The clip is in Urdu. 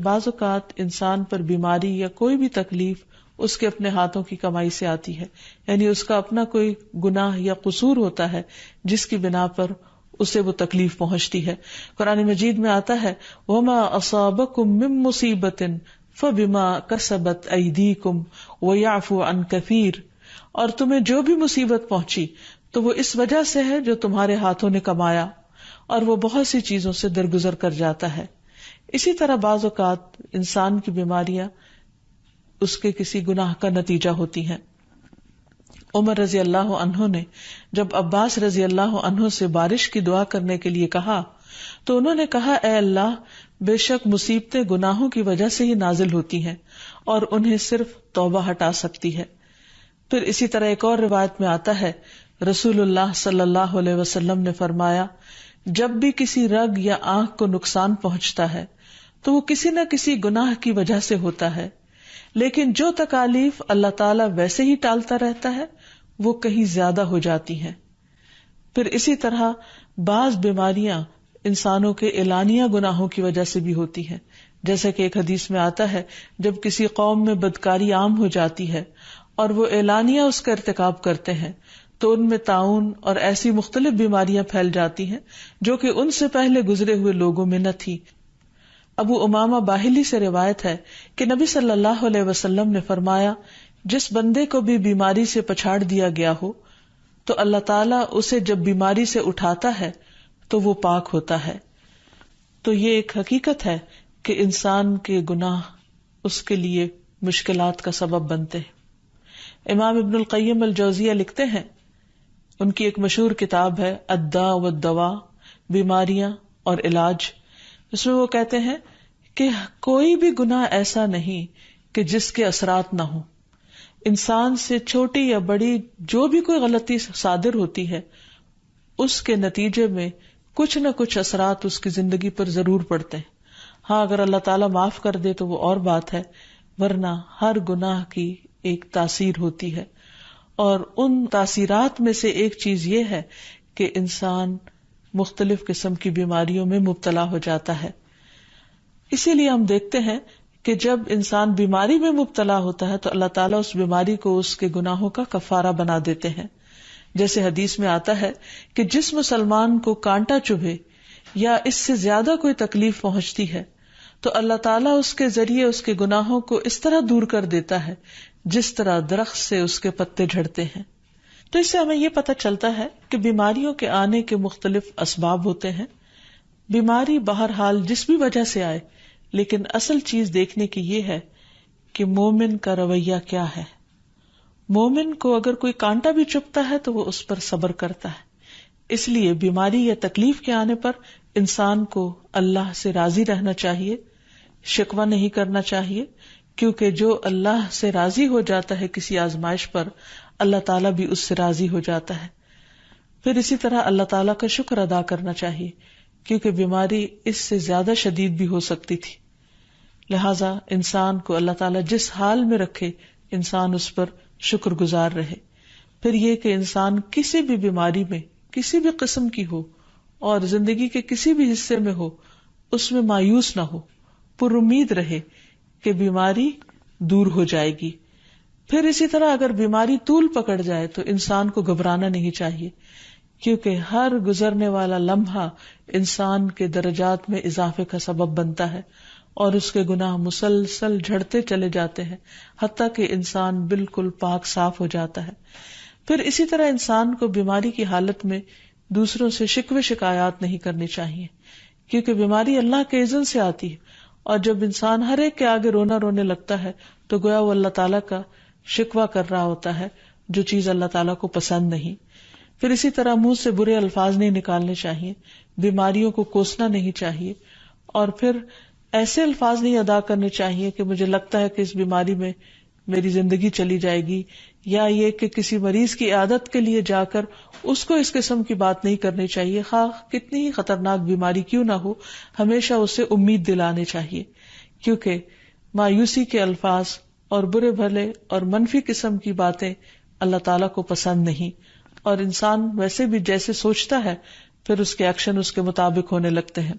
بعض اوقات انسان پر بیماری یا کوئی بھی تکلیف اس کے اپنے ہاتھوں کی کمائی سے آتی ہے، یعنی اس کا اپنا کوئی گناہ یا قصور ہوتا ہے جس کی بنا پر اسے وہ تکلیف پہنچتی ہے. قرآن مجید میں آتا ہے وَمَا أَصَابَكُم مِّن مُّصِيبَةٍ فَبِمَا كَسَبَتْ أَيْدِيكُمْ وَيَعْفُو عَن كَثِيرٍ، اور تمہیں جو بھی مصیبت پہنچی تو وہ اس وجہ سے ہے جو تمہارے ہاتھوں نے کمایا، اور وہ بہت سی چیزوں سے درگزر کر جاتا ہے. اسی طرح بعض اوقات انسان کی بیماریاں اس کے کسی گناہ کا نتیجہ ہوتی ہیں. عمر رضی اللہ عنہ نے جب عباس رضی اللہ عنہ سے بارش کی دعا کرنے کے لیے کہا تو انہوں نے کہا اے اللہ، بے شک مصیبتیں گناہوں کی وجہ سے ہی نازل ہوتی ہیں اور انہیں صرف توبہ ہٹا سکتی ہے. پھر اسی طرح ایک اور روایت میں آتا ہے رسول اللہ صلی اللہ علیہ وسلم نے فرمایا جب بھی کسی رگ یا آنکھ کو نقصان پہنچتا ہے تو وہ کسی نہ کسی گناہ کی وجہ سے ہوتا ہے، لیکن جو تکالیف اللہ تعالیٰ ویسے ہی ٹالتا رہتا ہے وہ کہیں زیادہ ہو جاتی ہیں. پھر اسی طرح بعض بیماریاں انسانوں کے اعلانیہ گناہوں کی وجہ سے بھی ہوتی ہیں، جیسے کہ ایک حدیث میں آتا ہے جب کسی قوم میں بدکاری عام ہو جاتی ہے اور وہ اعلانیہ اس کا ارتکاب کرتے ہیں تو ان میں طاعون اور ایسی مختلف بیماریاں پھیل جاتی ہیں جو کہ ان سے پہلے گزرے ہوئے لوگوں میں نہ تھی. ابو امامہ باہلی سے روایت ہے کہ نبی صلی اللہ علیہ وسلم نے فرمایا جس بندے کو بھی بیماری سے پچھاڑ دیا گیا ہو تو اللہ تعالیٰ اسے جب بیماری سے اٹھاتا ہے تو وہ پاک ہوتا ہے. تو یہ ایک حقیقت ہے کہ انسان کے گناہ اس کے لیے مشکلات کا سبب بنتے ہیں. امام ابن القیم الجوزیہ لکھتے ہیں، ان کی ایک مشہور کتاب ہے الداء والدواء، بیماریاں اور علاج. اس میں وہ کہتے ہیں کہ کوئی بھی گناہ ایسا نہیں کہ جس کے اثرات نہ ہوں. انسان سے چھوٹی یا بڑی جو بھی کوئی غلطی صادر ہوتی ہے اس کے نتیجے میں کچھ نہ کچھ اثرات اس کی زندگی پر ضرور پڑتے ہیں. ہاں اگر اللہ تعالیٰ معاف کر دے تو وہ اور بات ہے، ورنہ ہر گناہ کی ایک تاثیر ہوتی ہے، اور ان تاثیرات میں سے ایک چیز یہ ہے کہ انسان مختلف قسم کی بیماریوں میں مبتلا ہو جاتا ہے. اسی لیے ہم دیکھتے ہیں کہ جب انسان بیماری میں مبتلا ہوتا ہے تو اللہ تعالیٰ اس بیماری کو اس کے گناہوں کا کفارہ بنا دیتے ہیں. جیسے حدیث میں آتا ہے کہ جس مسلمان کو کانٹا چبھے یا اس سے زیادہ کوئی تکلیف پہنچتی ہے تو اللہ تعالیٰ اس کے ذریعے اس کے گناہوں کو اس طرح دور کر دیتا ہے جس طرح درخت سے اس کے پتے جھڑتے ہیں. تو اس سے ہمیں یہ پتہ چلتا ہے کہ بیماریوں کے آنے کے مختلف اسباب ہوتے ہیں. بیماری بہرحال جس بھی وجہ سے آئے، لیکن اصل چیز دیکھنے کی یہ ہے کہ مومن کا رویہ کیا ہے. مومن کو اگر کوئی کانٹا بھی چبھتا ہے تو وہ اس پر صبر کرتا ہے. اس لیے بیماری یا تکلیف کے آنے پر انسان کو اللہ سے راضی رہنا چاہیے، شکوہ نہیں کرنا چاہیے، کیونکہ جو اللہ سے راضی ہو جاتا ہے کسی آزمائش پر، اللہ تعالیٰ بھی اس سے راضی ہو جاتا ہے. پھر اسی طرح اللہ تعالیٰ کا شکر ادا کرنا چاہیے، کیونکہ بیماری اس سے زیادہ شدید بھی ہو سکتی تھی. لہذا انسان کو اللہ تعالیٰ جس حال میں رکھے انسان اس پر شکر گزار رہے. پھر یہ کہ انسان کسی بھی بیماری میں کسی بھی قسم کی ہو اور زندگی کے کسی بھی حصے میں ہو، اس میں مایوس نہ ہو، پر امید رہے کہ بیماری دور ہو جائے گی. پھر اسی طرح اگر بیماری طول پکڑ جائے تو انسان کو گھبرانا نہیں چاہیے، کیونکہ ہر گزرنے والا لمحہ انسان کے درجات میں اضافے کا سبب بنتا ہے اور اس کے گناہ مسلسل جھڑتے چلے جاتے ہیں حتیٰ کہ انسان بالکل پاک صاف ہو جاتا ہے. پھر اسی طرح انسان کو بیماری کی حالت میں دوسروں سے شکوے شکایات نہیں کرنی چاہیے، کیونکہ بیماری اللہ کے اذن سے آتی ہے، اور جب انسان ہر ایک کے آگے رونے لگتا ہے تو گویا وہ اللہ تعالیٰ کا شکوہ کر رہا ہوتا ہے، جو چیز اللہ تعالیٰ کو پسند نہیں. پھر اسی طرح منہ سے برے الفاظ نہیں نکالنے چاہیے، بیماریوں کو کوسنا نہیں چاہیے، اور پھر ایسے الفاظ نہیں ادا کرنے چاہیے کہ مجھے لگتا ہے کہ اس بیماری میں میری زندگی چلی جائے گی، یا یہ کہ کسی مریض کی عیادت کے لیے جا کر اس کو اس قسم کی بات نہیں کرنی چاہیے، خواہ کتنی ہی خطرناک بیماری کیوں نہ ہو. ہمیشہ اسے امید دلانے چاہیے، کیونکہ مایوسی کے الفاظ اور برے بھلے اور منفی قسم کی باتیں اللہ تعالیٰ کو پسند نہیں، اور انسان ویسے بھی جیسے سوچتا ہے پھر اس کے ایکشن اس کے مطابق ہونے لگتے ہیں.